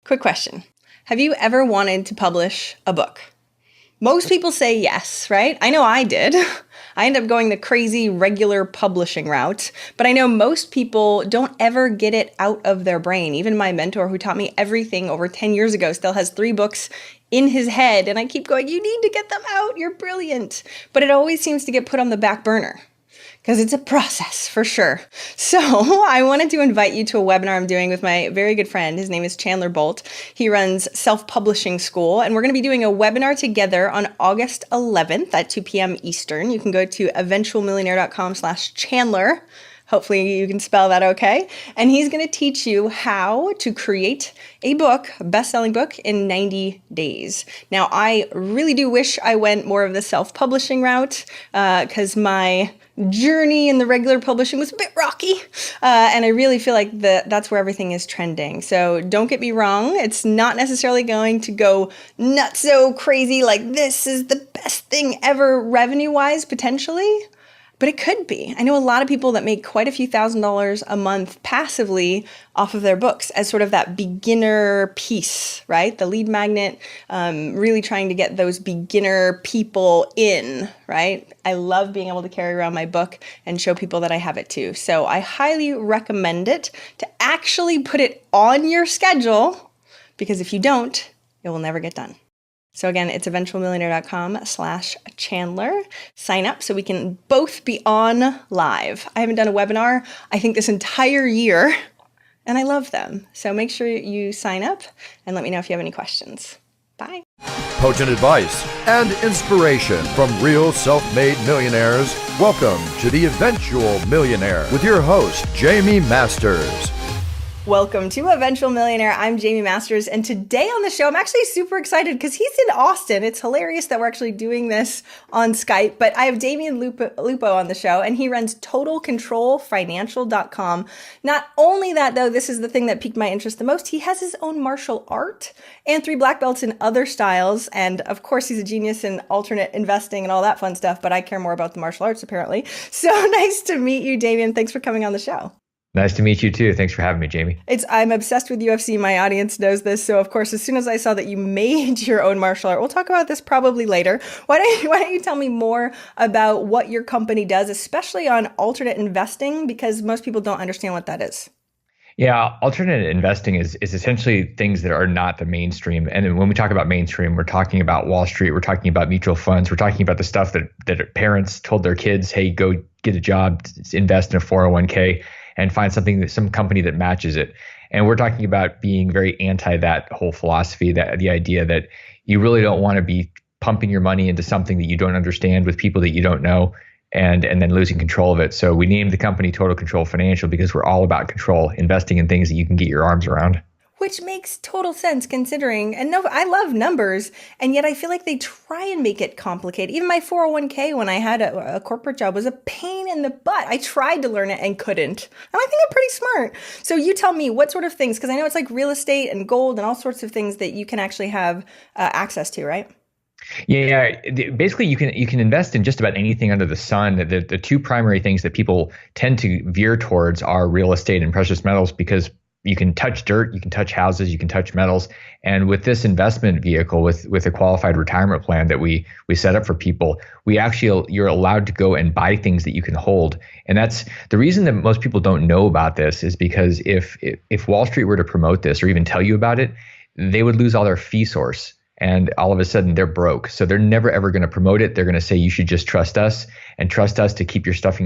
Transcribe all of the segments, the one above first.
Quick question. Have you ever wanted to publish a book? Most people say yes, right? I know I did. I ended up going the crazy regular publishing route, but I know most people don't ever get it out of their brain. Even my mentor who taught me everything over 10 years ago still has 3 books in his head, and I keep going, you need to get them out, you're brilliant. But it always seems to get put on the back burner, because it's a process for sure. So I wanted to invite you to a webinar I'm doing with my very good friend. His name is Chandler Bolt. He runs Self-Publishing School, and we're going to be doing a webinar together on August 11th at 2 p.m. Eastern. You can go to eventualmillionaire.com/Chandler. Hopefully you can spell that okay. And he's going to teach you how to create a book, a best-selling book, in 90 days. Now, I really do wish I went more of the self-publishing route because my journey in the regular publishing was a bit rocky. And I really feel like that's where everything is trending. So don't get me wrong. It's not necessarily going to go nuts so crazy like this is the best thing ever revenue-wise, potentially. But it could be. I know a lot of people that make quite a few $1,000s a month passively off of their books as sort of that beginner piece, right? The lead magnet, really trying to get those beginner people in, right? I love being able to carry around my book and show people that I have it too. So I highly recommend it to actually put it on your schedule, because if you don't, it will never get done. So again, it's eventualmillionaire.com/Chandler. Sign up so we can both be on live. I haven't done a webinar, I think, this entire year, and I love them. So make sure you sign up and let me know if you have any questions. Bye. Potent advice and inspiration from real self-made millionaires. Welcome to The Eventual Millionaire with your host, Jaime Masters. Welcome to Eventual Millionaire. I'm Jaime Masters, and today on the show, I'm actually super excited because he's in Austin. It's hilarious that we're actually doing this on Skype, but I have Damion Lupo on the show, and he runs TotalControlFinancial.com. Not only that, though, this is the thing that piqued my interest the most. He has his own martial art and 3 black belts in other styles, and of course, he's a genius in alternate investing and all that fun stuff, but I care more about the martial arts, apparently. So nice to meet you, Damion. Thanks for coming on the show. Nice to meet you too. Thanks for having me, Jaime. I'm obsessed with UFC. My audience knows this. So of course, as soon as I saw that you made your own martial art, we'll talk about this probably later. Why don't you tell me more about what your company does, especially on alternate investing, because most people don't understand what that is. Yeah, alternate investing is essentially things that are not the mainstream. And when we talk about mainstream, we're talking about Wall Street, we're talking about mutual funds, we're talking about the stuff that parents told their kids, hey, go get a job, invest in a 401k. And find some company that matches it. And we're talking about being very anti that whole philosophy, that the idea that you really don't want to be pumping your money into something that you don't understand with people that you don't know and then losing control of it. So we named the company Total Control Financial because we're all about control, investing in things that you can get your arms around. Which makes total sense considering, and no, I love numbers, and yet I feel like they try and make it complicated. Even my 401k when I had a corporate job was a pain in the butt. I tried to learn it and couldn't. And I think I'm pretty smart. So you tell me what sort of things, because I know it's like real estate and gold and all sorts of things that you can actually have access to, right? Yeah, basically you can invest in just about anything under the sun. The 2 primary things that people tend to veer towards are real estate and precious metals, because you can touch dirt, you can touch houses, you can touch metals. And with this investment vehicle, with a qualified retirement plan that we set up for people, you're allowed to go and buy things that you can hold. And that's the reason that most people don't know about this, is because if Wall Street were to promote this or even tell you about it, they would lose all their fee source. And all of a sudden they're broke. So they're never ever going to promote it. They're going to say you should just trust us to keep your stuff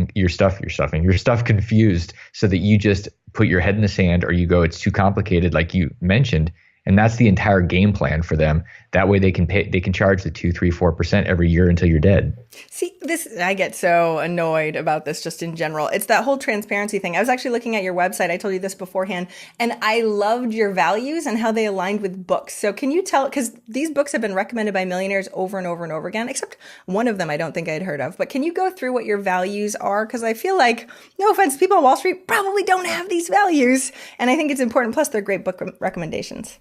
confused, so that you just put your head in the sand, or you go, it's too complicated, like you mentioned. And that's the entire game plan for them. That way they can charge the 2, 3, 4% every year until you're dead. See, I get so annoyed about this just in general. It's that whole transparency thing. I was actually looking at your website. I told you this beforehand, and I loved your values and how they aligned with books. So can you tell, because these books have been recommended by millionaires over and over and over again, except one of them I don't think I'd heard of. But can you go through what your values are? Because I feel like, no offense, people on Wall Street probably don't have these values. And I think it's important. Plus, they're great book recommendations.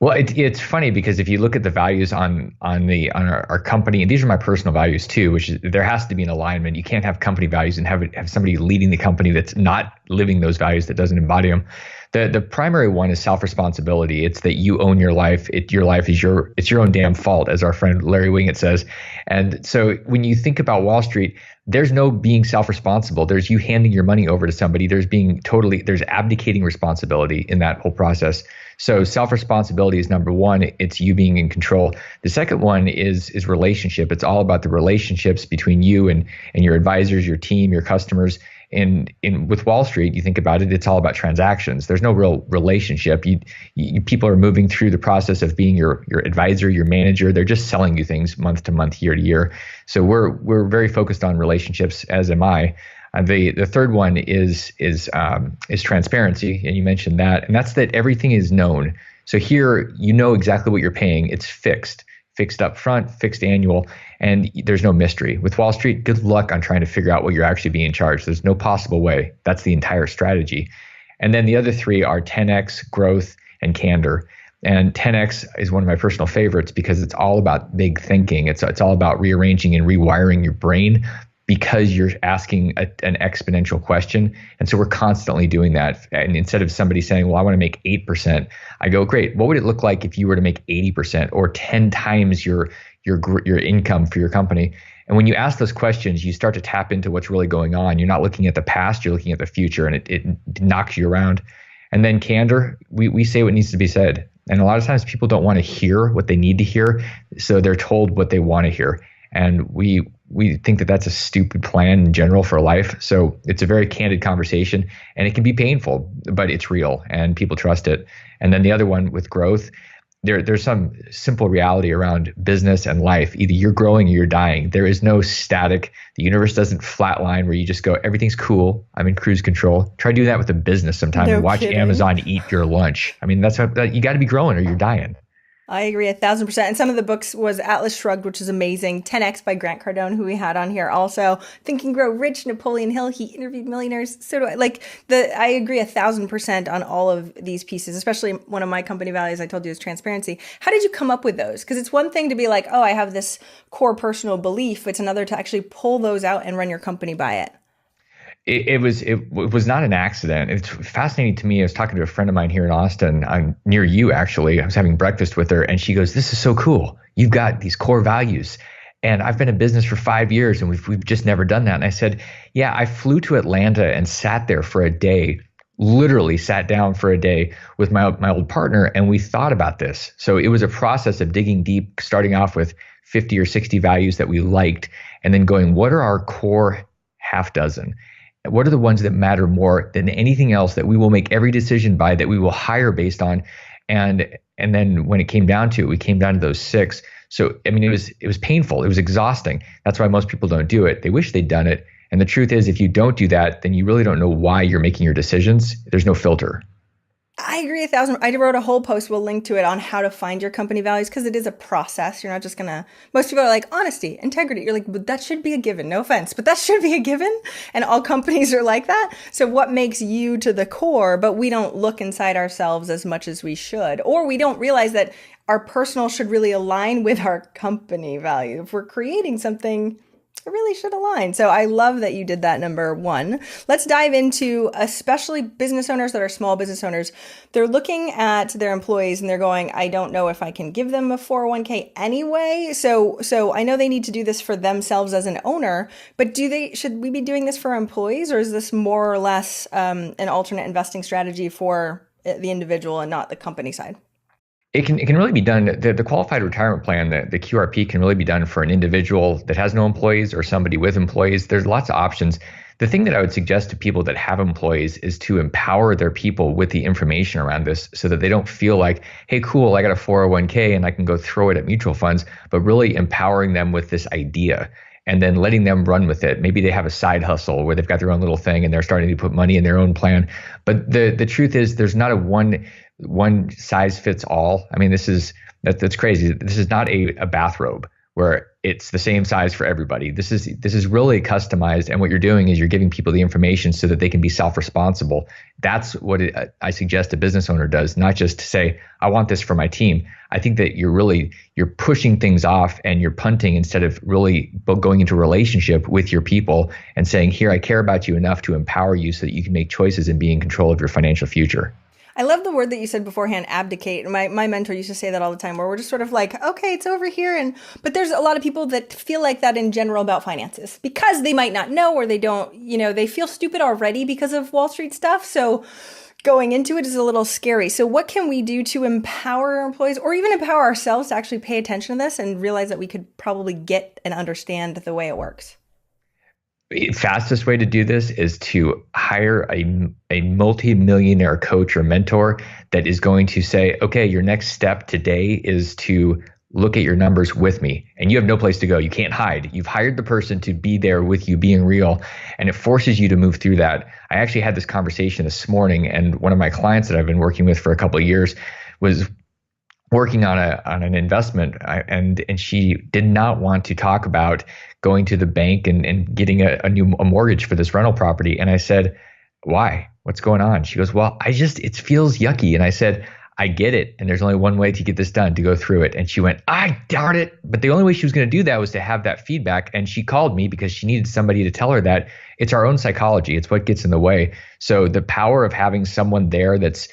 Well, it's funny because if you look at the values on our company, and these are my personal values too, which is there has to be an alignment. You can't have company values and have somebody leading the company that's not living those values, that doesn't embody them. The primary one is self-responsibility. It's that you own your life. Your life is it's your own damn fault, as our friend Larry Wingett says. And so when you think about Wall Street, there's no being self-responsible. There's you handing your money over to somebody. There's abdicating responsibility in that whole process. So self-responsibility is number one. It's you being in control. The second one is relationship. It's all about the relationships between you and your advisors, your team, your customers. And with Wall Street, you think about it, it's all about transactions. There's no real relationship. People are moving through the process of being your advisor, your manager. They're just selling you things month to month, year to year. So we're very focused on relationships, as am I. The third one is transparency, and you mentioned that, and that's that everything is known. So here, you know exactly what you're paying. It's fixed up front, fixed annual, and there's no mystery. With Wall Street, good luck on trying to figure out what you're actually being charged. There's no possible way. That's the entire strategy. And then the other three are 10x, growth, and candor. And 10x is one of my personal favorites because it's all about big thinking. It's all about rearranging and rewiring your brain because you're asking an exponential question. And so we're constantly doing that. And instead of somebody saying, well, I want to make 8%, I go, great. What would it look like if you were to make 80% or 10 times your income for your company? And when you ask those questions, you start to tap into what's really going on. You're not looking at the past, you're looking at the future, and it knocks you around. And then candor, we say what needs to be said. And a lot of times people don't want to hear what they need to hear, so they're told what they want to hear. And we think that that's a stupid plan in general for life. So it's a very candid conversation, and it can be painful, but it's real and people trust it. And then the other one with growth, there's some simple reality around business and life. Either you're growing or you're dying. There is no static. The universe doesn't flatline where you just go, everything's cool, I'm in cruise control. Try doing that with a business sometime and watch Amazon eat your lunch. I mean, that's what you got to be growing or you're dying. I agree 1,000%. And some of the books was Atlas Shrugged, which is amazing. 10X by Grant Cardone, who we had on here also. Think and Grow Rich, Napoleon Hill. He interviewed millionaires. So do I. I agree 1,000% on all of these pieces, especially one of my company values I told you is transparency. How did you come up with those? Because it's one thing to be like, oh, I have this core personal belief. It's another to actually pull those out and run your company by it. It was not an accident. It's fascinating to me. I was talking to a friend of mine here in Austin. I'm near you, actually. I was having breakfast with her, and she goes, "This is so cool. You've got these core values, and I've been in business for 5 years, and we've just never done that." And I said, "Yeah, I flew to Atlanta and sat there for a day. Literally sat down for a day with my old partner, and we thought about this. So it was a process of digging deep, starting off with 50 or 60 values that we liked, and then going, what are our core half dozen? What are the ones that matter more than anything else that we will make every decision by, that we will hire based on?" And then when it came down to it, we came down to those 6. So, I mean, it was painful. It was exhausting. That's why most people don't do it. They wish they'd done it. And the truth is, if you don't do that, then you really don't know why you're making your decisions. There's no filter. I agree 1,000. I wrote a whole post, we'll link to it, on how to find your company values, because it is a process. You're not just most people are like, honesty, integrity. You're like, but that should be a given. No offense, but that should be a given. And all companies are like that. So what makes you to the core? But we don't look inside ourselves as much as we should, or we don't realize that our personal should really align with our company value. If we're creating something, it really should align. So I love that you did that, number one. Let's dive into, especially business owners that are small business owners. They're looking at their employees and they're going, I don't know if I can give them a 401k anyway. So I know they need to do this for themselves as an owner, but should we be doing this for employees, or is this more or less an alternate investing strategy for the individual and not the company side? It can really be done. The qualified retirement plan, the QRP, can really be done for an individual that has no employees or somebody with employees. There's lots of options. The thing that I would suggest to people that have employees is to empower their people with the information around this, so that they don't feel like, hey, cool, I got a 401k and I can go throw it at mutual funds, but really empowering them with this idea and then letting them run with it. Maybe they have a side hustle where they've got their own little thing and they're starting to put money in their own plan. But the truth is, there's not a one size fits all. I mean, that's crazy. This is not a bathrobe where it's the same size for everybody. This is really customized, and what you're doing is you're giving people the information so that they can be self-responsible. That's what I suggest a business owner does, not just to say, I want this for my team. I think that you're pushing things off and you're punting instead of really going into a relationship with your people and saying, here, I care about you enough to empower you so that you can make choices and be in control of your financial future. I love the word that you said beforehand, abdicate. My mentor used to say that all the time, where we're just sort of like, okay, it's over here. But there's a lot of people that feel like that in general about finances because they might not know, or they don't, they feel stupid already because of Wall Street stuff. So going into it is a little scary. So what can we do to empower our employees, or even empower ourselves, to actually pay attention to this and realize that we could probably get and understand the way it works? The fastest way to do this is to hire a multi-millionaire coach or mentor that is going to say, okay, your next step today is to look at your numbers with me. And you have no place to go. You can't hide. You've hired the person to be there with you, being real, and it forces you to move through that. I actually had this conversation this morning, and one of my clients that I've been working with for a couple of years was working on an investment, and she did not want to talk about going to the bank and getting a mortgage for this rental property. And I said, why? What's going on? She goes, well, it feels yucky. And I said, I get it. And there's only one way to get this done, to go through it. And she went, darn it. But the only way she was going to do that was to have that feedback. And she called me because she needed somebody to tell her that it's our own psychology. It's what gets in the way. So the power of having someone there that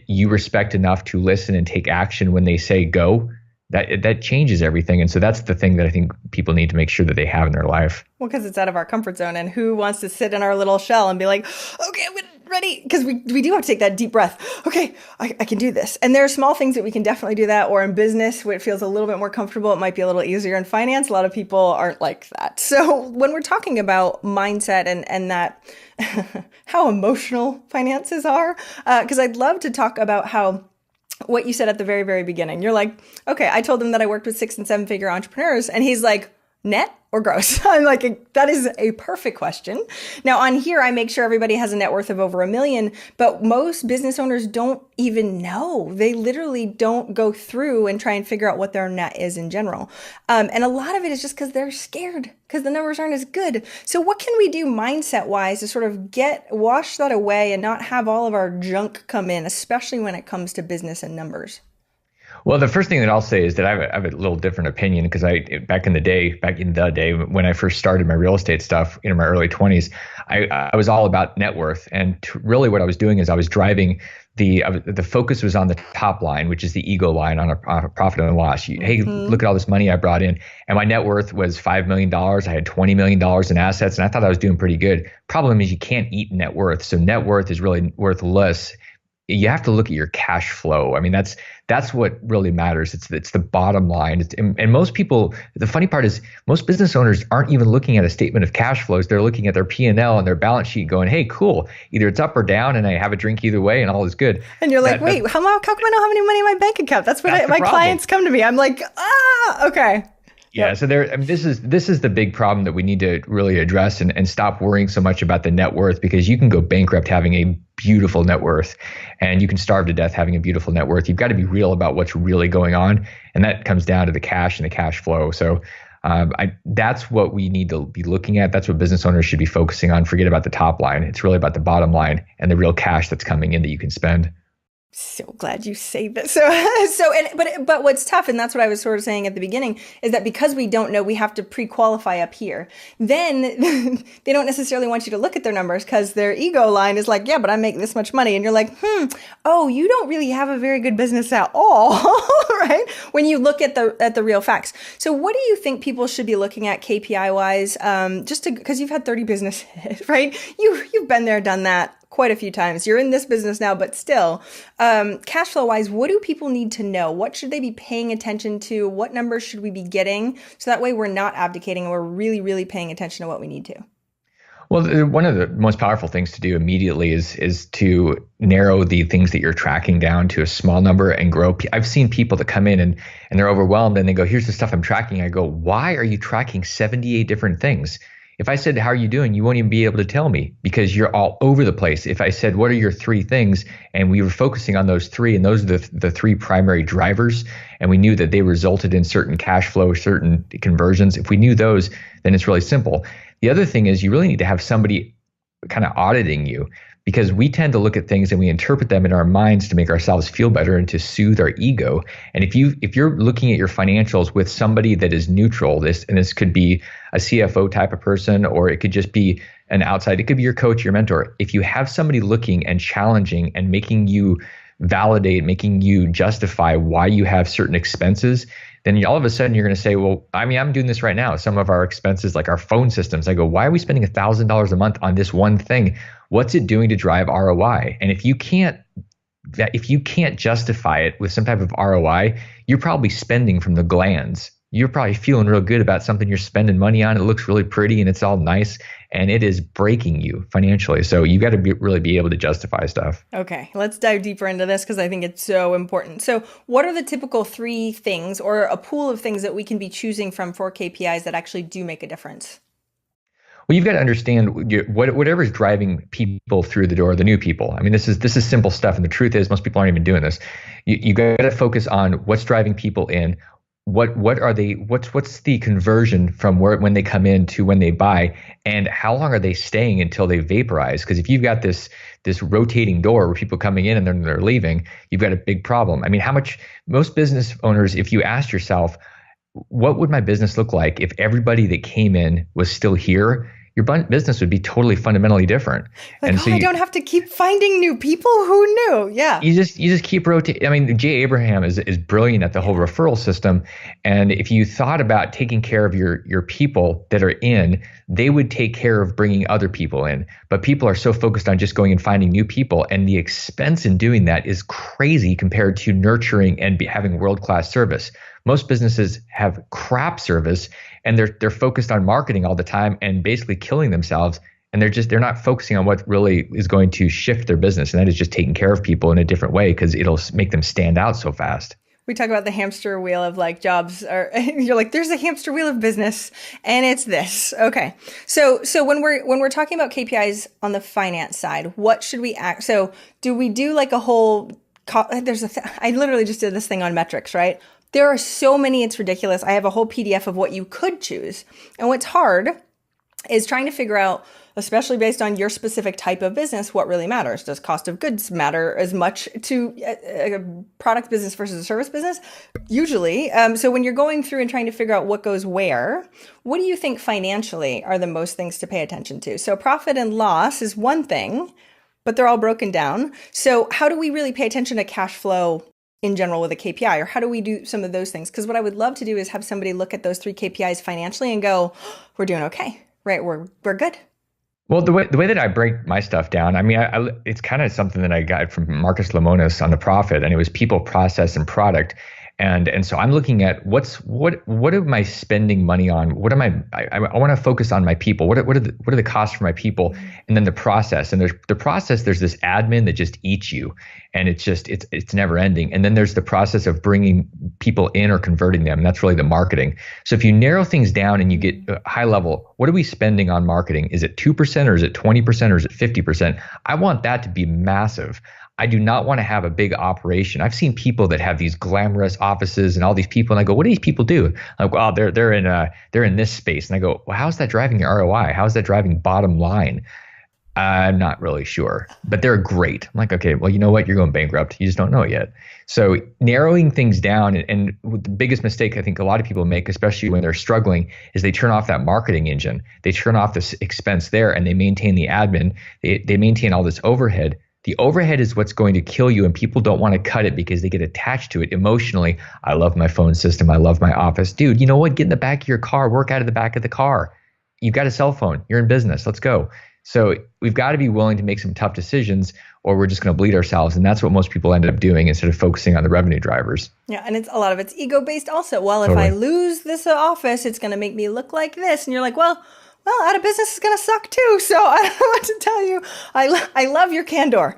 you respect enough to listen and take action when they say go, that changes everything. And so that's the thing that I think people need to make sure that they have in their life. Well, because it's out of our comfort zone, and who wants to sit in our little shell and be like, okay, I'm ready? Because we do have to take that deep breath. Okay, I can do this. And there are small things that we can definitely do that, or in business where it feels a little bit more comfortable, it might be a little easier. In finance, a lot of people aren't like that. So when we're talking about mindset and that, how emotional finances are, because I'd love to talk about how what you said at the very, very beginning. You're like, okay, I told him that I worked with 6 and 7 figure entrepreneurs, and he's like, net or gross? I'm like, that is a perfect question. Now on here, I make sure everybody has a net worth of over $1 million, but most business owners don't even know. They literally don't go through and try and figure out what their net is in general. And a lot of it is just because they're scared, because the numbers aren't as good. So what can we do mindset wise to sort of wash that away and not have all of our junk come in, especially when it comes to business and numbers? Well, the first thing that I'll say is that I have a little different opinion, because back in the day when I first started my real estate stuff in my early 20s, I was all about net worth. And really what I was doing is I was driving the focus was on the top line, which is the ego line on a profit and loss. Hey, look at all this money I brought in. And my net worth was $5 million. I had $20 million in assets, and I thought I was doing pretty good. Problem is you can't eat net worth. So net worth is really worthless. You have to look at your cash flow. I mean, that's what really matters. It's the bottom line. And most people, the funny part is most business owners aren't even looking at a statement of cash flows. They're looking at their P&L and their balance sheet going, hey, cool. Either it's up or down, and I have a drink either way, and all is good. And you're like, wait, how come I don't have any money in my bank account? That's what my clients come to me. I'm like, okay. Yeah. So this is the big problem that we need to really address and stop worrying so much about the net worth, because you can go bankrupt having a beautiful net worth, and you can starve to death having a beautiful net worth. You've got to be real about what's really going on. And that comes down to the cash and the cash flow. So that's what we need to be looking at. That's what business owners should be focusing on. Forget about the top line. It's really about the bottom line and the real cash that's coming in that you can spend. So glad you say that. But what's tough, and that's what I was sort of saying at the beginning, is that because we don't know, we have to pre-qualify up here. Then they don't necessarily want you to look at their numbers, because their ego line is like, yeah, but I make this much money. And you're like, oh, you don't really have a very good business at all, right? When you look at the real facts. So what do you think people should be looking at KPI wise? Because you've had 30 businesses, right? You've been there, done that quite a few times. You're in this business now, but still, cash flow wise, what do people need to know? What should they be paying attention to? What numbers should we be getting? So that way we're not abdicating and we're really, really paying attention to what we need to. Well, one of the most powerful things to do immediately is to narrow the things that you're tracking down to a small number and grow. I've seen people that come in and they're overwhelmed and they go, here's the stuff I'm tracking. I go, why are you tracking 78 different things? If I said, how are you doing? You won't even be able to tell me, because you're all over the place. If I said, what are your 3 things? And we were focusing on those 3, and those are the 3 primary drivers. And we knew that they resulted in certain cash flow, certain conversions. If we knew those, then it's really simple. The other thing is you really need to have somebody kind of auditing you, because we tend to look at things and we interpret them in our minds to make ourselves feel better and to soothe our ego. And if you're looking at your financials with somebody that is neutral, this could be a CFO type of person, or it could just be an outside, it could be your coach, your mentor. If you have somebody looking and challenging and making you validate, making you justify why you have certain expenses, then all of a sudden you're going to say, well, I mean, I'm doing this right now. Some of our expenses, like our phone systems, I go, why are we spending $1,000 a month on this one thing? What's it doing to drive ROI? And if you can't justify it with some type of ROI, you're probably spending from the glands. You're probably feeling real good about something you're spending money on. It looks really pretty and it's all nice, and it is breaking you financially. So you got to really be able to justify stuff. Okay, let's dive deeper into this because I think it's so important. So what are the typical 3 things or a pool of things that we can be choosing from for KPIs that actually do make a difference? Well, you've got to understand whatever is driving people through the door, the new people. I mean, this is simple stuff. And the truth is most people aren't even doing this. You got to focus on what's driving people in. What's the conversion from when they come in to when they buy, and how long are they staying until they vaporize? Because if you've got this rotating door where people coming in and then they're leaving, you've got a big problem. I mean, most business owners, if you ask yourself, what would my business look like if everybody that came in was still here? Your business would be totally fundamentally different. Like, and so I don't have to keep finding new people. Who knew? Yeah. You just keep rotating. I mean, Jay Abraham is brilliant at the whole referral system. And if you thought about taking care of your people that are in, they would take care of bringing other people in. But people are so focused on just going and finding new people. And the expense in doing that is crazy compared to nurturing and having world-class service. Most businesses have crap service, and they're focused on marketing all the time and basically killing themselves. And they're not focusing on what really is going to shift their business. And that is just taking care of people in a different way, because it'll make them stand out so fast. We talk about the hamster wheel of like jobs, or you're like, there's a hamster wheel of business, and it's this. Okay. So when we're talking about KPIs on the finance side, what should we act? So do we do like a whole, I literally just did this thing on metrics, right? There are so many, it's ridiculous. I have a whole PDF of what you could choose. And what's hard is trying to figure out, especially based on your specific type of business, what really matters. Does cost of goods matter as much to a product business versus a service business? Usually. So when you're going through and trying to figure out what goes where, what do you think financially are the most things to pay attention to? So profit and loss is one thing, but they're all broken down. So how do we really pay attention to cash flow in general with a KPI, or how do we do some of those things? Because what I would love to do is have somebody look at those 3 KPIs financially and go, we're doing okay, right? We're good. Well, the way that I break my stuff down, I mean, it's kind of something that I got from Marcus Lemonis on the profit, and it was people, process, and product. And so I'm looking at what am I spending money on? What am I want to focus on my people. What are the costs for my people? And then the process. And there's the process, there's this admin that just eats you, and it's never ending. And then there's the process of bringing people in or converting them. And that's really the marketing. So if you narrow things down and you get high level, what are we spending on marketing? Is it 2% or is it 20% or is it 50%? I want that to be massive. I do not want to have a big operation. I've seen people that have these glamorous offices and all these people, and I go, "What do these people do?" I'm like, "Well, they're in this space." And I go, "Well, how's that driving your ROI? How's that driving bottom line?" I'm not really sure, but they're great. I'm like, okay, well, you know what? You're going bankrupt. You just don't know it yet. So narrowing things down, and the biggest mistake I think a lot of people make, especially when they're struggling, is they turn off that marketing engine. They turn off this expense there, and they maintain the admin. They maintain all this overhead. The overhead is what's going to kill you, and people don't want to cut it because they get attached to it emotionally. I love my phone system. I love my office. Dude, you know what? Get in the back of your car. Work out of the back of the car. You've got a cell phone. You're in business. Let's go. So we've got to be willing to make some tough decisions, or we're just going to bleed ourselves. And that's what most people end up doing instead of focusing on the revenue drivers. Yeah, and a lot of it's ego-based also. Well, if I lose this office, it's going to make me look like this. And you're like, well, out of business is going to suck too. So I don't know what to tell you. I love your candor,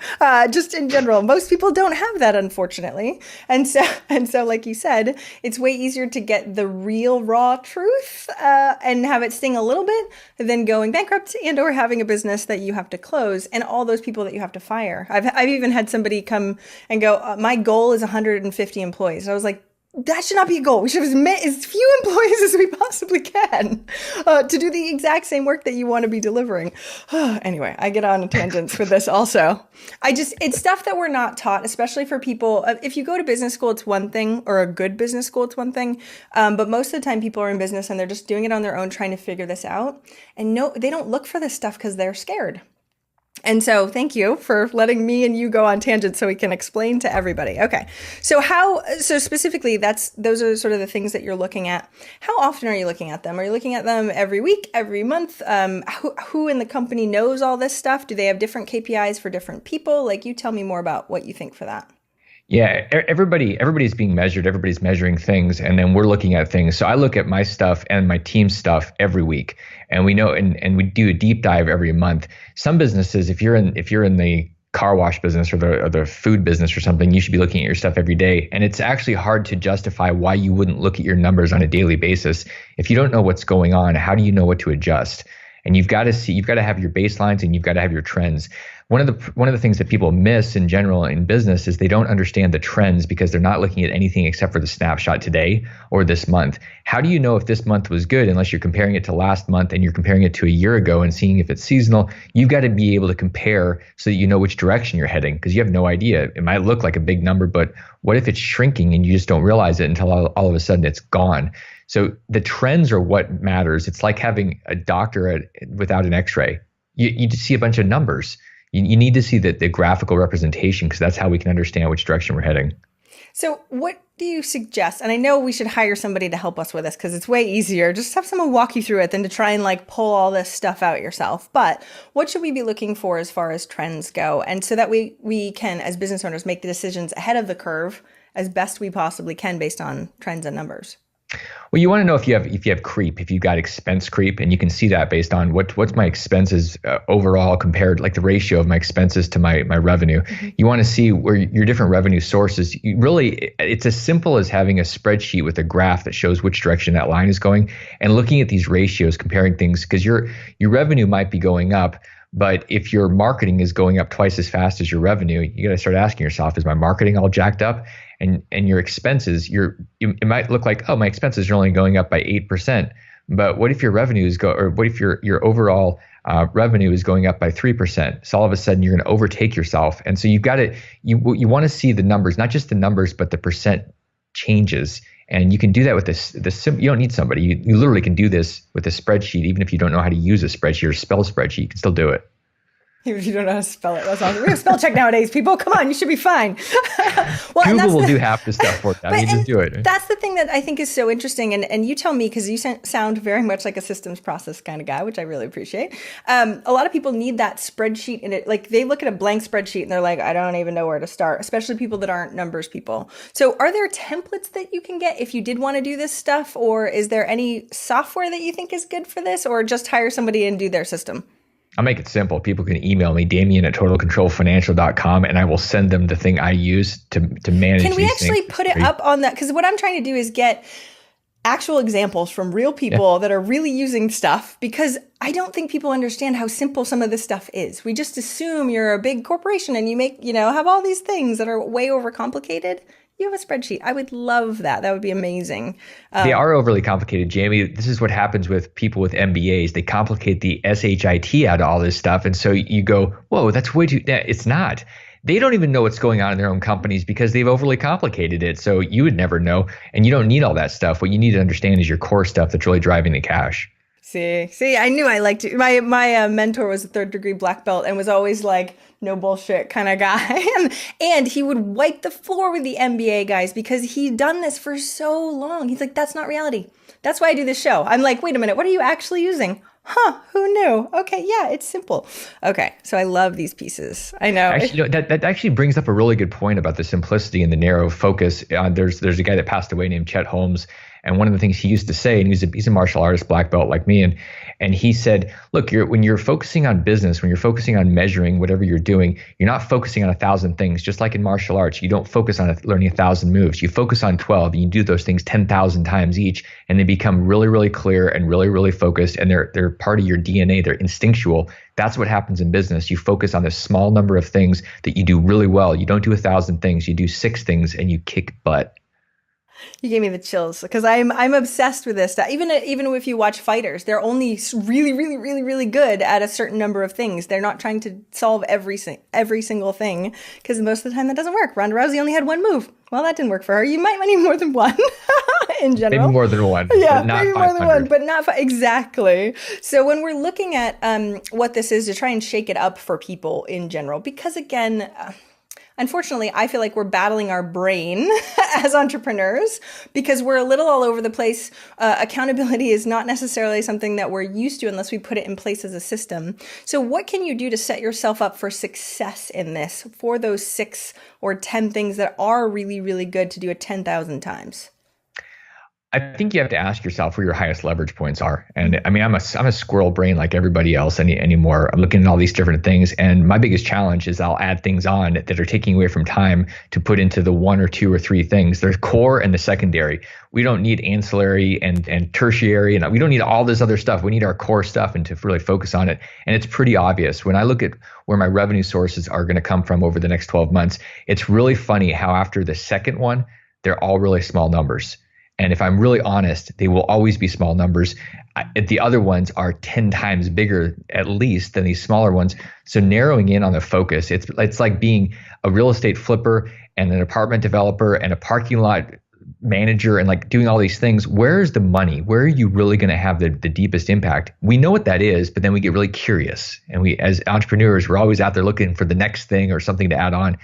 just in general. Most people don't have that, unfortunately. And so, like you said, it's way easier to get the real raw truth and have it sting a little bit than going bankrupt and or having a business that you have to close and all those people that you have to fire. I've even had somebody come and go, my goal is 150 employees. I was like, That should not be a goal. We should have as few employees as we possibly can to do the exact same work that you want to be delivering. Anyway, I get on tangents with this also. It's stuff that we're not taught, especially for people. If you go to business school, it's one thing, or a good business school, it's one thing. But most of the time people are in business and they're just doing it on their own, trying to figure this out. And no, they don't look for this stuff because they're scared. And so thank you for letting me and you go on tangents so we can explain to everybody. Okay. So specifically those are sort of the things that you're looking at. How often are you looking at them? Are you looking at them every week, every month? Who in the company knows all this stuff? Do they have different KPIs for different people? Like, you tell me more about what you think for that. Yeah, everybody's being measured. Everybody's measuring things, and then we're looking at things. So I look at my stuff and my team's stuff every week, and we know, and we do a deep dive every month. Some businesses, if you're in the car wash business or the food business or something, you should be looking at your stuff every day. And it's actually hard to justify why you wouldn't look at your numbers on a daily basis. If you don't know what's going on, how do you know what to adjust? And you've got to have your baselines and you've got to have your trends. One of the things that people miss in general in business is they don't understand the trends because they're not looking at anything except for the snapshot today or this month. How do you know if this month was good unless you're comparing it to last month and you're comparing it to a year ago and seeing if it's seasonal? You've got to be able to compare so that you know which direction you're heading, because you have no idea. It might look like a big number, but what if it's shrinking and you just don't realize it until all of a sudden it's gone? So the trends are what matters. It's like having a doctor without an x-ray. You just see a bunch of numbers. You need to see the graphical representation, because that's how we can understand which direction we're heading. So what do you suggest? And I know we should hire somebody to help us with this because it's way easier. Just have someone walk you through it than to try and like pull all this stuff out yourself. But what should we be looking for as far as trends go? And so that we can, as business owners, make the decisions ahead of the curve as best we possibly can based on trends and numbers. Well, you want to know if you have creep, if you've got expense creep, and you can see that based on what's my expenses overall compared, like the ratio of my expenses to my revenue. Mm-hmm. You want to see where your different revenue sources. It's as simple as having a spreadsheet with a graph that shows which direction that line is going, and looking at these ratios, comparing things, because your revenue might be going up. But if your marketing is going up twice as fast as your revenue, you got to start asking yourself, is my marketing all jacked up? And your expenses, it might look like, oh, my expenses are only going up by 8%. But what if your revenues what if your overall revenue is going up by 3%? So all of a sudden you're going to overtake yourself. And so you want to see the numbers, not just the numbers, but the percent changes. And you can do that with you don't need somebody. You literally can do this with a spreadsheet, even if you don't know how to use a spreadsheet or spell a spreadsheet, you can still do it. Even if you don't know how to spell it, that's awesome. We have spell check nowadays, people. Come on, you should be fine. Well, Google will do half the stuff for you. Just do it. That's the thing that I think is so interesting. And you tell me, because you sound very much like a systems process kind of guy, which I really appreciate. A lot of people need that spreadsheet in it. Like, they look at a blank spreadsheet and they're like, I don't even know where to start, especially people that aren't numbers people. So are there templates that you can get if you did want to do this stuff? Or is there any software that you think is good for this? Or just hire somebody and do their system? I'll make it simple. People can email me, Damion@totalcontrolfinancial.com, and I will send them the thing I use to manage. Can we actually put it up on that? Because what I'm trying to do is get actual examples from real people that are really using stuff, because I don't think people understand how simple some of this stuff is. We just assume you're a big corporation and you have all these things that are way overcomplicated. You have a spreadsheet. I would love that. That would be amazing. They are overly complicated, Jamie. This is what happens with people with MBAs. They complicate the SHIT out of all this stuff. And so you go, whoa, that's way too, it's not. They don't even know what's going on in their own companies because they've overly complicated it. So you would never know. And you don't need all that stuff. What you need to understand is your core stuff that's really driving the cash. See, I knew I liked it. My mentor was a 3rd degree black belt and was always like, no bullshit kind of guy. And he would wipe the floor with the MBA guys because he'd done this for so long. He's like, that's not reality. That's why I do this show. I'm like, wait a minute, what are you actually using? Huh, who knew? Okay, yeah, it's simple. Okay, so I love these pieces. I know. Actually, that actually brings up a really good point about the simplicity and the narrow focus. There's a guy that passed away named Chet Holmes. And one of the things he used to say, and he's a martial artist, black belt like me, and he said, look, when you're focusing on business, when you're focusing on measuring whatever you're doing, you're not focusing on 1,000 things. Just like in martial arts, you don't focus on learning 1,000 moves. You focus on 12, and you do those things 10,000 times each, and they become really, really clear and really, really focused, and they're part of your DNA. They're instinctual. That's what happens in business. You focus on a small number of things that you do really well. You don't do 1,000 things. You do 6 things, and you kick butt. You gave me the chills because I'm obsessed with this stuff. Even if you watch fighters, they're only really, really, really, really good at a certain number of things. They're not trying to solve every single thing because most of the time that doesn't work. Ronda Rousey only had one move. Well, that didn't work for her. You might need more than one in general. Maybe more than one. Yeah, but not maybe more than 500. one, but not exactly. So when we're looking at what this is to try and shake it up for people in general, because again, unfortunately, I feel like we're battling our brain as entrepreneurs because we're a little all over the place. Accountability is not necessarily something that we're used to unless we put it in place as a system. So what can you do to set yourself up for success in this for those 6 or 10 things that are really, really good to do it 10,000 times? I think you have to ask yourself where your highest leverage points are. And I mean, I'm a squirrel brain like everybody else anymore. I'm looking at all these different things. And my biggest challenge is I'll add things on that are taking away from time to put into the 1 or 2 or 3 things. There's core and the secondary. We don't need ancillary and tertiary, and we don't need all this other stuff. We need our core stuff and to really focus on it. And it's pretty obvious when I look at where my revenue sources are going to come from over the next 12 months. It's really funny how after the second one, they're all really small numbers. And if I'm really honest, they will always be small numbers. The other ones are 10 times bigger, at least, than these smaller ones. So narrowing in on the focus, it's like being a real estate flipper and an apartment developer and a parking lot manager and like doing all these things. Where is the money? Where are you really going to have the deepest impact? We know what that is, but then we get really curious. And we, as entrepreneurs, we're always out there looking for the next thing or something to add on.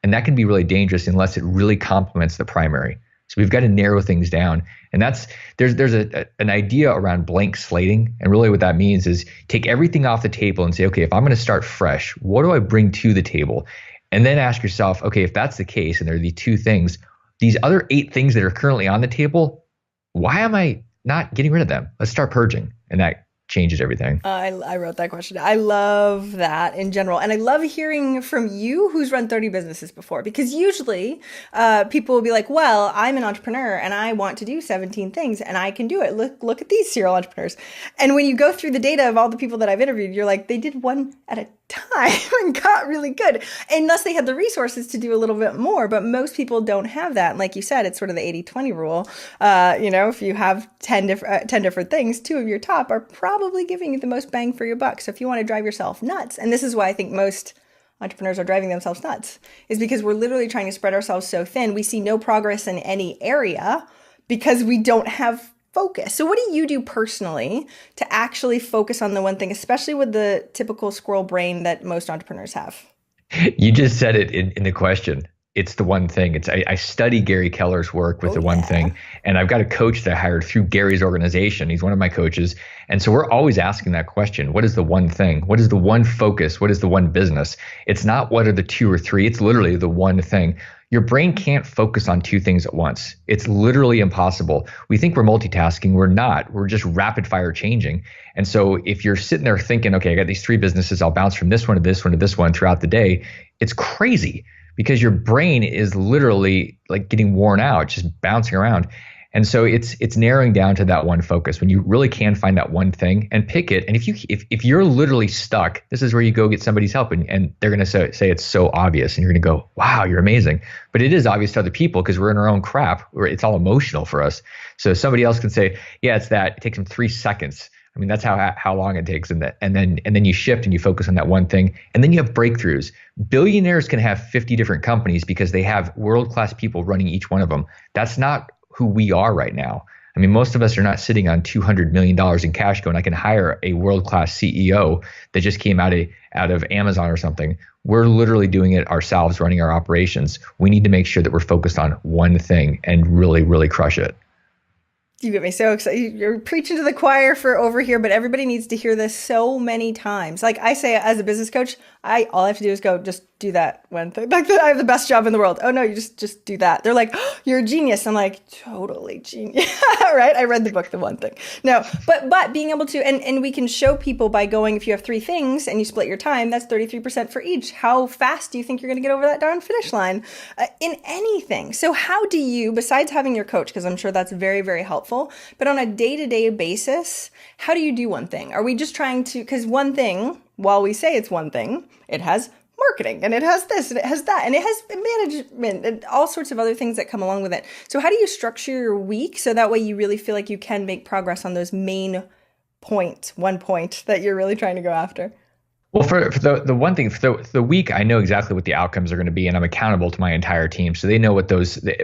And that can be really dangerous unless it really complements the primary. So we've got to narrow things down. And there's an idea around blank slating. And really what that means is take everything off the table and say, okay, if I'm going to start fresh, what do I bring to the table? And then ask yourself, okay, if that's the case, and there are these 2 things, these other 8 things that are currently on the table, why am I not getting rid of them? Let's start purging. And that changes everything. I wrote that question. I love that in general. And I love hearing from you who's run 30 businesses before, because usually people will be like, well, I'm an entrepreneur and I want to do 17 things and I can do it. Look at these serial entrepreneurs. And when you go through the data of all the people that I've interviewed, you're like, they did one at a time and got really good, unless they had the resources to do a little bit more. But most people don't have that. And like you said, it's sort of the 80-20 rule. If you have 10 different things, 2 of your top are probably giving you the most bang for your buck. So if you want to drive yourself nuts, and this is why I think most entrepreneurs are driving themselves nuts, is because we're literally trying to spread ourselves so thin. We see no progress in any area because we don't have focus. So what do you do personally to actually focus on the one thing, especially with the typical squirrel brain that most entrepreneurs have? You just said it in the question. It's the one thing. I study Gary Keller's work with the one thing. And I've got a coach that I hired through Gary's organization. He's one of my coaches. And so we're always asking that question. What is the one thing? What is the one focus? What is the one business? It's not what are the 2 or 3. It's literally the one thing. Your brain can't focus on 2 things at once. It's literally impossible. We think we're multitasking. We're not. We're just rapid fire changing. And so if you're sitting there thinking, okay, I got these 3 businesses, I'll bounce from this one to this one to this one throughout the day, it's crazy because your brain is literally like getting worn out, just bouncing around. And so it's narrowing down to that one focus when you really can find that one thing and pick it. And if you're literally stuck, this is where you go get somebody's help and they're going to say it's so obvious and you're going to go, wow, you're amazing. But it is obvious to other people because we're in our own crap. It's all emotional for us. So somebody else can say, yeah, it's that. It takes them 3 seconds. I mean, that's how long it takes, and then you shift and you focus on that one thing, and then you have breakthroughs. Billionaires can have 50 different companies because they have world-class people running each one of them. That's not who we are right now. I mean, most of us are not sitting on $200 million in cash going, I can hire a world-class CEO that just came out of Amazon or something. We're literally doing it ourselves, running our operations. We need to make sure that we're focused on one thing and really, really crush it. You get me so excited. You're preaching to the choir for over here, but everybody needs to hear this so many times. Like I say, as a business coach, all I have to do is go, just do that one thing. Like I have the best job in the world. Oh no, you just do that. They're like, oh, you're a genius. I'm like, totally genius. Right? I read the book, The One Thing. No, but being able to, and we can show people by going, if you have 3 things and you split your time, that's 33% for each. How fast do you think you're going to get over that darn finish line in anything? So how do you, besides having your coach, because I'm sure that's very, very helpful, but on a day-to-day basis, how do you do one thing? Are we just trying to, because one thing, while we say it's one thing, it has marketing, and it has this, and it has that, and it has management, and all sorts of other things that come along with it. So how do you structure your week so that way you really feel like you can make progress on those main points, 1 point that you're really trying to go after? Well, for the one thing, for the week, I know exactly what the outcomes are going to be, and I'm accountable to my entire team. So they know what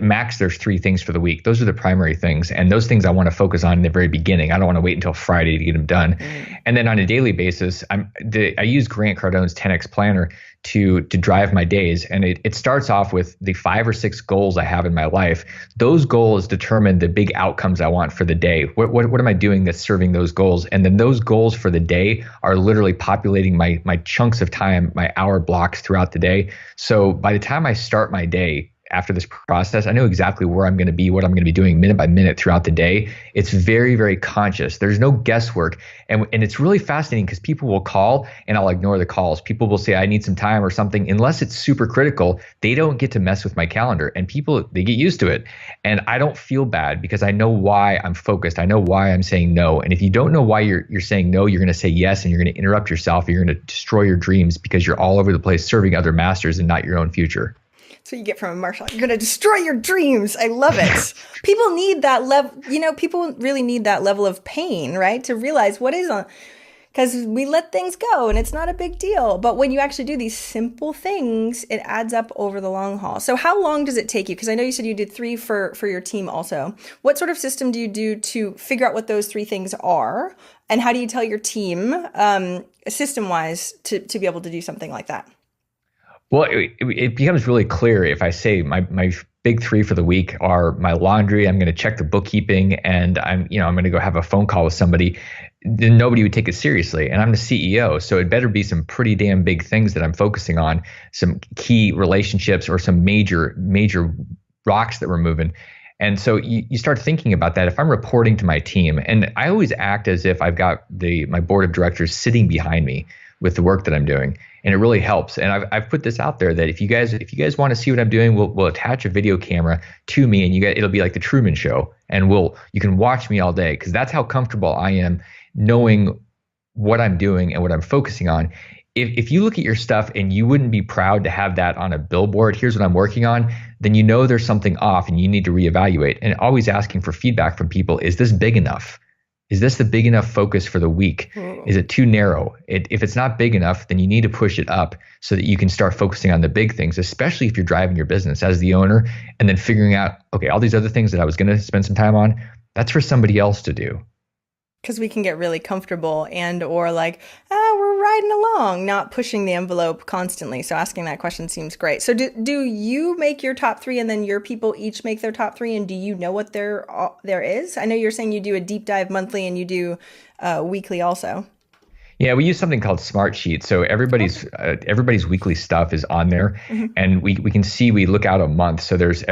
max, there's 3 things for the week. Those are the primary things. And those things I want to focus on in the very beginning. I don't want to wait until Friday to get them done. And then on a daily basis, I use Grant Cardone's 10X Planner to drive my days. And it starts off with the 5 or 6 goals I have in my life. Those goals determine the big outcomes I want for the day. What am I doing that's serving those goals? And then those goals for the day are literally populating my chunks of time, my hour blocks throughout the day. So by the time I start my day, after this process, I know exactly where I'm going to be, what I'm going to be doing minute by minute throughout the day. It's very, very conscious. There's no guesswork. And it's really fascinating because people will call and I'll ignore the calls. People will say, I need some time or something. Unless it's super critical, they don't get to mess with my calendar. And people, they get used to it. And I don't feel bad because I know why I'm focused. I know why I'm saying no. And if you don't know why you're saying no, you're going to say yes, and you're going to interrupt yourself. You're going to destroy your dreams because you're all over the place serving other masters and not your own future. So you get from a martial art. You're going to destroy your dreams. I love it. People need that level, people really need that level of pain, right? To realize what is on, because we let things go and it's not a big deal. But when you actually do these simple things, it adds up over the long haul. So how long does it take you? Because I know you said you did 3 for your team also. What sort of system do you do to figure out what those 3 things are? And how do you tell your team system-wise to be able to do something like that? Well, it becomes really clear if I say my big 3 for the week are my laundry, I'm going to check the bookkeeping, and I'm going to go have a phone call with somebody. Then nobody would take it seriously. And I'm the CEO, so it better be some pretty damn big things that I'm focusing on, some key relationships or some major rocks that we're moving. And so you start thinking about that. If I'm reporting to my team, and I always act as if I've got my board of directors sitting behind me with the work that I'm doing. And it really helps. And I've put this out there that if you guys want to see what I'm doing, we'll attach a video camera to me, and it'll be like the Truman Show, and you can watch me all day, because that's how comfortable I am knowing what I'm doing and what I'm focusing on. If you look at your stuff and you wouldn't be proud to have that on a billboard, here's what I'm working on, then there's something off and you need to reevaluate. And always asking for feedback from people. Is this big enough? Is this the big enough focus for the week? Is it too narrow? If it's not big enough, then you need to push it up so that you can start focusing on the big things, especially if you're driving your business as the owner, and then figuring out, okay, all these other things that I was going to spend some time on, that's for somebody else to do. Because we can get really comfortable or like, we're riding along, not pushing the envelope constantly. So asking that question seems great. So do you make your top 3 and then your people each make their top 3? And do you know what there is? I know you're saying you do a deep dive monthly and you do weekly also. Yeah, we use something called Smart Sheets. So everybody's weekly stuff is on there, and we can see, we look out a month. So there's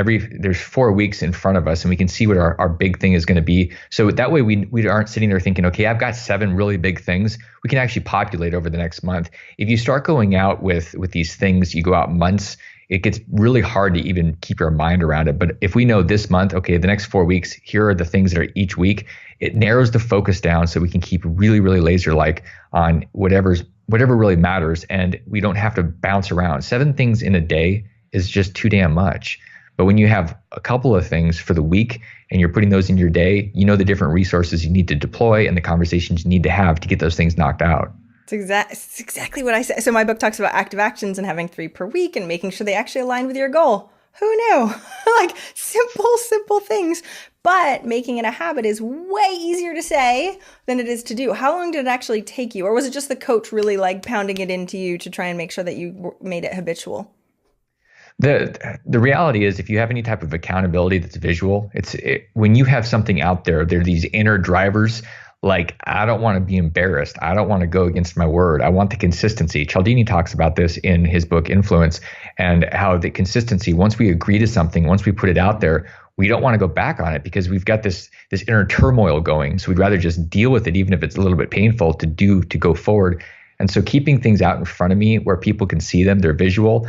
4 weeks in front of us, and we can see what our big thing is going to be. So that way we aren't sitting there thinking, okay, I've got 7 really big things. We can actually populate over the next month. If you start going out with these things, you go out months, it gets really hard to even keep your mind around it. But if we know this month, okay, the next 4 weeks, here are the things that are each week, it narrows the focus down so we can keep really, really laser-like on whatever really matters, and we don't have to bounce around. 7 things in a day is just too damn much. But when you have a couple of things for the week and you're putting those in your day, the different resources you need to deploy and the conversations you need to have to get those things knocked out. It's exactly what I said. So my book talks about active actions and having 3 per week and making sure they actually align with your goal. Who knew? Like simple things. But making it a habit is way easier to say than it is to do. How long did it actually take you? Or was it just the coach really like pounding it into you to try and make sure that you made it habitual? The reality is, if you have any type of accountability that's visual, when you have something out there, there are these inner drivers. Like, I don't want to be embarrassed. I don't want to go against my word. I want the consistency. Cialdini talks about this in his book, Influence, and how the consistency, once we agree to something, once we put it out there, we don't want to go back on it because we've got this inner turmoil going. So we'd rather just deal with it, even if it's a little bit painful to go forward. And so keeping things out in front of me where people can see them, they're visual.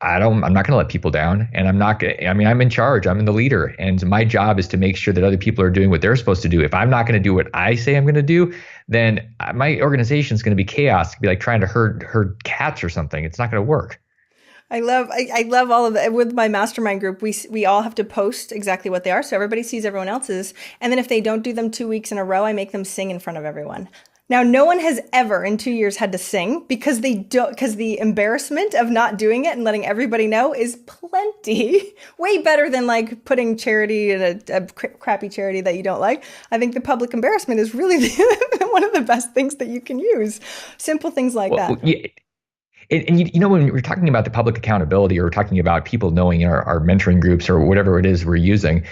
I'm not going to let people down, and I'm not going I mean, I'm in charge. I'm the leader, and my job is to make sure that other people are doing what they're supposed to do. If I'm not going to do what I say I'm going to do, then my organization is going to be chaos. It'd be like trying to herd cats or something. It's not going to work. I love all of that. With my mastermind group, we all have to post exactly what they are, so everybody sees everyone else's. And then if they don't do them 2 weeks in a row, I make them sing in front of everyone. Now, no one has ever in 2 years had to sing because the embarrassment of not doing it and letting everybody know is plenty. Way better than like putting charity in a crappy charity that you don't like. I think the public embarrassment is really one of the best things that you can use. Simple things like that. Yeah. And when we're talking about the public accountability, or we're talking about people knowing our mentoring groups or whatever it is we're using,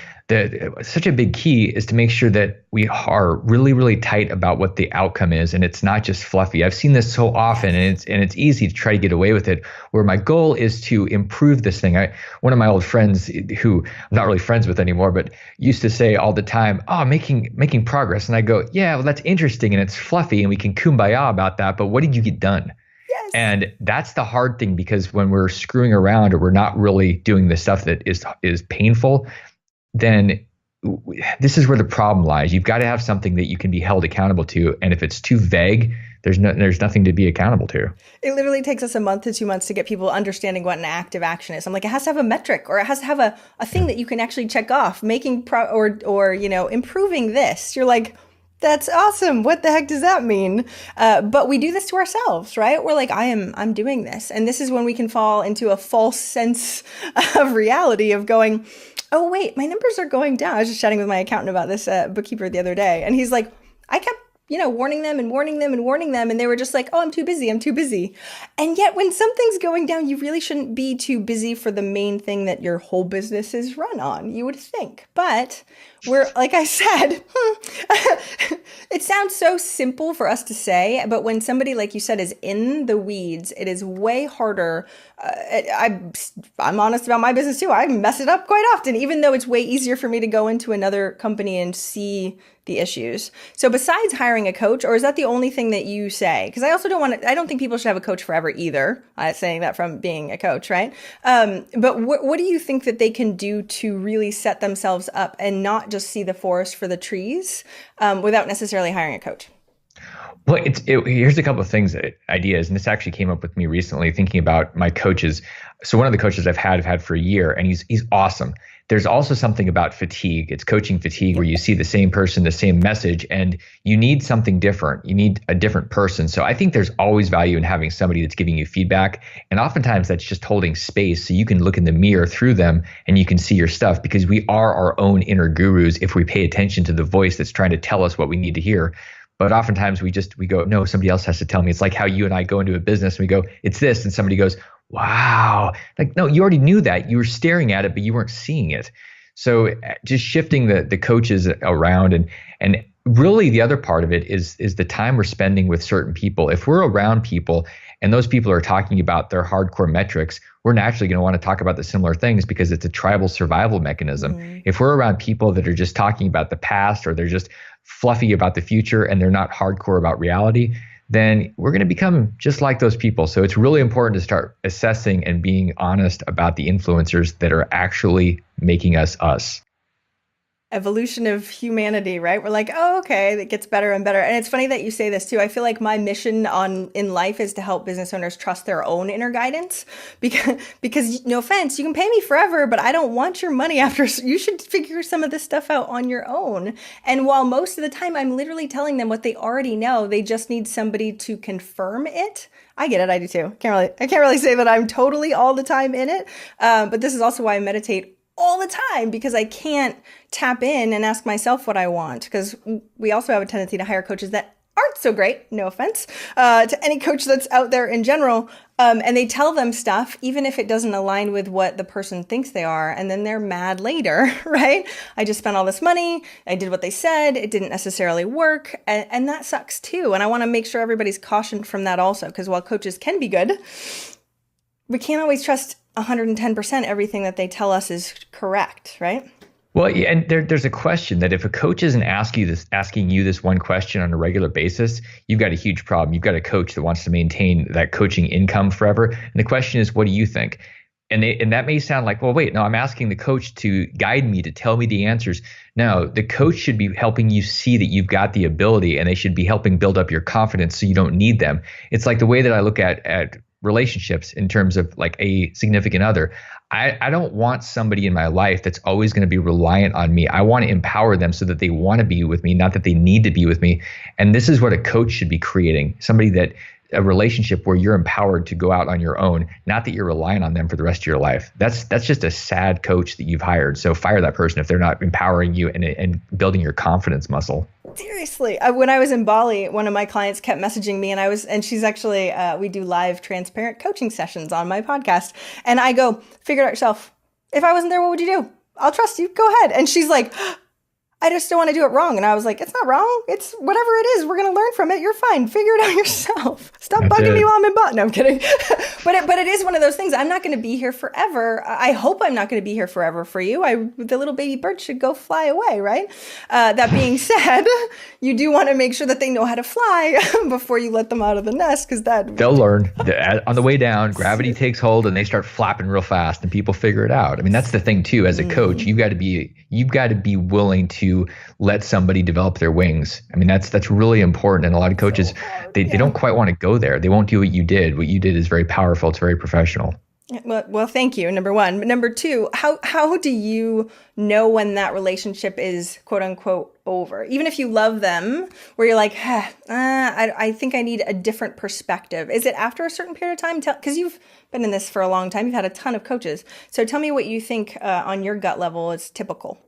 such a big key is to make sure that we are really, really tight about what the outcome is, and it's not just fluffy. I've seen this so often, and it's easy to try to get away with it. Where my goal is to improve this thing. One of my old friends, who I'm not really friends with anymore, but used to say all the time, "Oh, making progress," and I go, "Yeah, well, that's interesting and it's fluffy, and we can kumbaya about that, but what did you get done?" Yes. And that's the hard thing, because when we're screwing around or we're not really doing the stuff that is painful, then this is where the problem lies. You've got to have something that you can be held accountable to. And if it's too vague, there's nothing to be accountable to. It literally takes us a month to 2 months to get people understanding what an active action is. I'm like, it has to have a metric, or it has to have a thing that you can actually check off, or improving this. You're like, that's awesome. What the heck does that mean? But we do this to ourselves, right? We're like, I'm doing this. And this is when we can fall into a false sense of reality of going, oh, wait, my numbers are going down. I was just chatting with my accountant about this bookkeeper the other day. And he's like, I kept warning them and warning them and warning them. And they were just like, oh, I'm too busy. I'm too busy. And yet when something's going down, you really shouldn't be too busy for the main thing that your whole business is run on, you would think. But we're, like I said, it sounds so simple for us to say, but when somebody, like you said, is in the weeds, it is way harder. I'm honest about my business too. I mess it up quite often, even though it's way easier for me to go into another company and see the issues. So besides hiring a coach, or is that the only thing that you say? Because I also I don't think people should have a coach forever either. I'm saying that from being a coach, right? But what do you think that they can do to really set themselves up and not just see the forest for the trees without necessarily hiring a coach? Well, here's a couple of ideas, and this actually came up with me recently thinking about my coaches. So one of the coaches I've had for a year, and he's awesome. There's also something about fatigue. It's coaching fatigue, where you see the same person, the same message, and you need something different. You need a different person. So I think there's always value in having somebody that's giving you feedback. And oftentimes that's just holding space so you can look in the mirror through them and you can see your stuff, because we are our own inner gurus if we pay attention to the voice that's trying to tell us what we need to hear. But oftentimes we go, no, somebody else has to tell me. It's like how you and I go into a business and we go, it's this, and somebody goes, wow. Like, no, you already knew that. You were staring at it, but you weren't seeing it. So just shifting the coaches around, and really the other part of it is the time we're spending with certain people. If we're around people and those people are talking about their hardcore metrics, we're naturally going to want to talk about the similar things, because it's a tribal survival mechanism. Mm-hmm. If we're around people that are just talking about the past, or they're just fluffy about the future and they're not hardcore about reality, then we're going to become just like those people. So it's really important to start assessing and being honest about the influencers that are actually making us us. Evolution of humanity, right? We're like, oh, okay, that gets better and better. And it's funny that you say this too. I feel like my mission in life is to help business owners trust their own inner guidance, because no offense, you can pay me forever, but I don't want your money after. You should figure some of this stuff out on your own. And while most of the time I'm literally telling them what they already know, they just need somebody to confirm it. I get it. I do too. I can't really say that I'm totally all the time in it. But this is also why I meditate all the time, because I can't tap in and ask myself what I want, because we also have a tendency to hire coaches that aren't so great, no offense, to any coach that's out there in general. And they tell them stuff, even if it doesn't align with what the person thinks they are. And then they're mad later, right? I just spent all this money. I did what they said. It didn't necessarily work. And that sucks too. And I want to make sure everybody's cautioned from that also, because while coaches can be good, we can't always trust 110% everything that they tell us is correct, right? Well, yeah, and there's a question that if a coach isn't asking you this one question on a regular basis, you've got a huge problem. You've got a coach that wants to maintain that coaching income forever. And the question is, what do you think? and that may sound like, well, wait, no, I'm asking the coach to guide me, to tell me the answers. No, the coach should be helping you see that you've got the ability, and they should be helping build up your confidence so you don't need them. It's like the way that I look at relationships in terms of like a significant other. I don't want somebody in my life that's always going to be reliant on me. I want to empower them so that they want to be with me, not that they need to be with me. And this is what a coach should be creating, a relationship where you're empowered to go out on your own, not that you're relying on them for the rest of your life. That's just a sad coach that you've hired. So fire that person if they're not empowering you and building your confidence muscle. Seriously, when I was in Bali, one of my clients kept messaging me, and she's actually, we do live transparent coaching sessions on my podcast. And I go, figure it out yourself. If I wasn't there, what would you do? I'll trust you. Go ahead. And she's like, I just don't want to do it wrong. And I was like, it's not wrong. It's whatever it is. We're going to learn from it. You're fine. Figure it out yourself. Stop bugging me while I'm in Bali. No, I'm kidding. but it is one of those things. I'm not going to be here forever. I hope I'm not going to be here forever for you. The little baby bird should go fly away, right? That being said, you do want to make sure that they know how to fly before you let them out of the nest, because they'll learn. On the way down, gravity takes hold and they start flapping real fast and people figure it out. I mean, that's the thing too. As a coach, you've got to be willing to let somebody develop their wings. I mean, that's really important. And a lot of coaches, they don't quite want to go there. They won't do what you did. What you did is very powerful. It's very professional. Well, thank you. Number one. Number two, how do you know when that relationship is quote unquote over? Even if you love them, where you're like, I think I need a different perspective. Is it after a certain period of time? Because you've been in this for a long time. You've had a ton of coaches. So tell me what you think on your gut level is typical.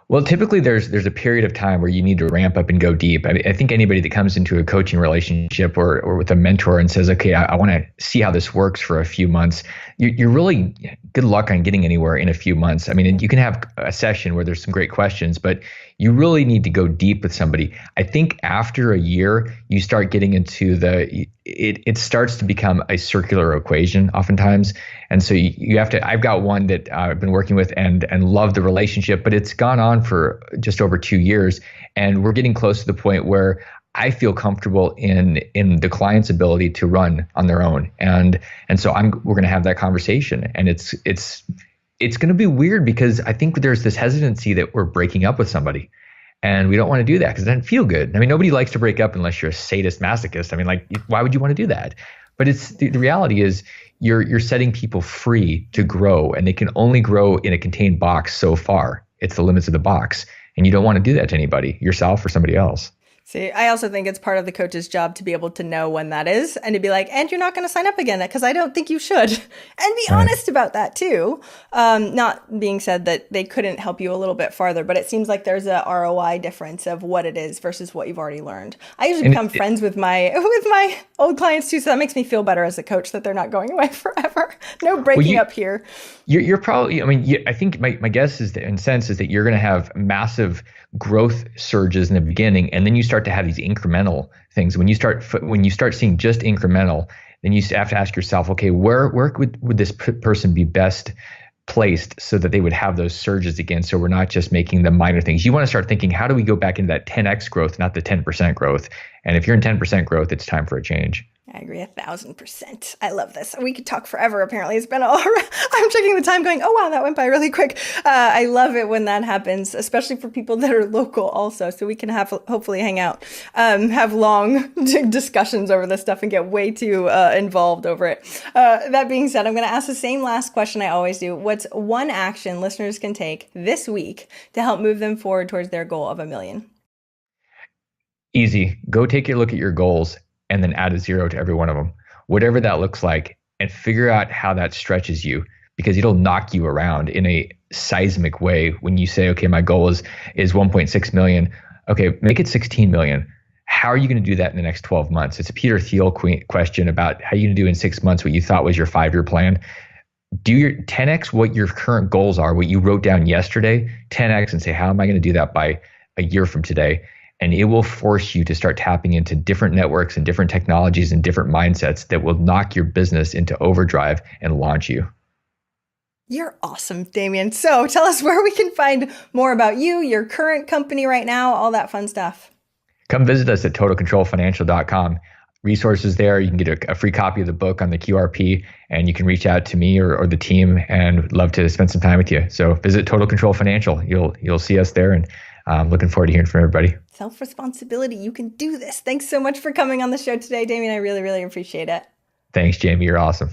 Well, typically there's a period of time where you need to ramp up and go deep. I think anybody that comes into a coaching relationship or with a mentor and says, okay, I want to see how this works for a few months, you're really good luck on getting anywhere in a few months. I mean, you can have a session where there's some great questions, but you really need to go deep with somebody. I think after a year, you start getting into it starts to become a circular equation oftentimes. And so you have to, I've got one that I've been working with and love the relationship, but it's gone on for just over 2 years. And we're getting close to the point where I feel comfortable in the client's ability to run on their own. And so we're going to have that conversation. And it's going to be weird because I think there's this hesitancy that we're breaking up with somebody. And we don't want to do that because it doesn't feel good. I mean, nobody likes to break up unless you're a sadist masochist. I mean, like, why would you want to do that? But it's the reality is you're setting people free to grow, and they can only grow in a contained box so far. It's the limits of the box. And you don't want to do that to anybody, yourself or somebody else. See, I also think it's part of the coach's job to be able to know when that is and to be like, and you're not going to sign up again because I don't think you should. And be honest about that too. Not being said that they couldn't help you a little bit farther, but it seems like there's a ROI difference of what it is versus what you've already learned. I usually become friends with my old clients too, so that makes me feel better as a coach that they're not going away forever. No breaking up here. You're probably, I mean, I think my guess is and sense is that you're going to have massive growth surges in the beginning, and then you start to have these incremental things. When you start seeing just incremental, then you have to ask yourself, okay, where would this person be best placed so that they would have those surges again? So we're not just making the minor things. You want to start thinking, how do we go back into that 10x growth, not the 10% growth? And if you're in 10% growth, it's time for a change. I agree 1,000%. I love this. We could talk forever. Apparently, it's been I'm checking the time going, oh, wow, that went by really quick. I love it when that happens, especially for people that are local also. So we can hopefully hang out, have long discussions over this stuff and get way too involved over it. That being said, I'm going to ask the same last question I always do. What's one action listeners can take this week to help move them forward towards their goal of $1 million? Easy. Go take a look at your goals and then add a 0 to every one of them, whatever that looks like, and figure out how that stretches you, because it'll knock you around in a seismic way. When you say, okay, my goal is 1.6 million. Okay, make it 16 million. How are you going to do that in the next 12 months? It's a Peter Thiel question about how you going to do in 6 months what you thought was your 5-year plan. Do your 10x what your current goals are, what you wrote down yesterday, 10x, and say, how am I going to do that by a year from today? And it will force you to start tapping into different networks and different technologies and different mindsets that will knock your business into overdrive and launch you. You're awesome, Damion. So tell us where we can find more about you, your current company right now, all that fun stuff. Come visit us at totalcontrolfinancial.com. resources there. You can get a free copy of the book on the QRP, and you can reach out to me or the team, and love to spend some time with you. So visit Total Control Financial. You'll see us there, and looking forward to hearing from everybody. Self-responsibility. You can do this. Thanks so much for coming on the show today, Damion. I really, really appreciate it. Thanks, Jamie. You're awesome.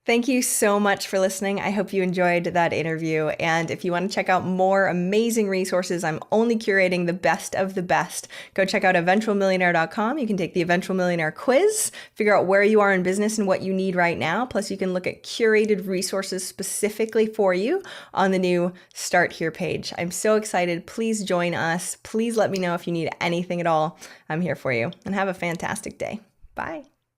Thank you so much for listening. I hope you enjoyed that interview. And if you want to check out more amazing resources, I'm only curating the best of the best. Go check out eventualmillionaire.com. You can take the Eventual Millionaire quiz, figure out where you are in business and what you need right now. Plus, you can look at curated resources specifically for you on the new Start Here page. I'm so excited. Please join us. Please let me know if you need anything at all. I'm here for you. And have a fantastic day. Bye.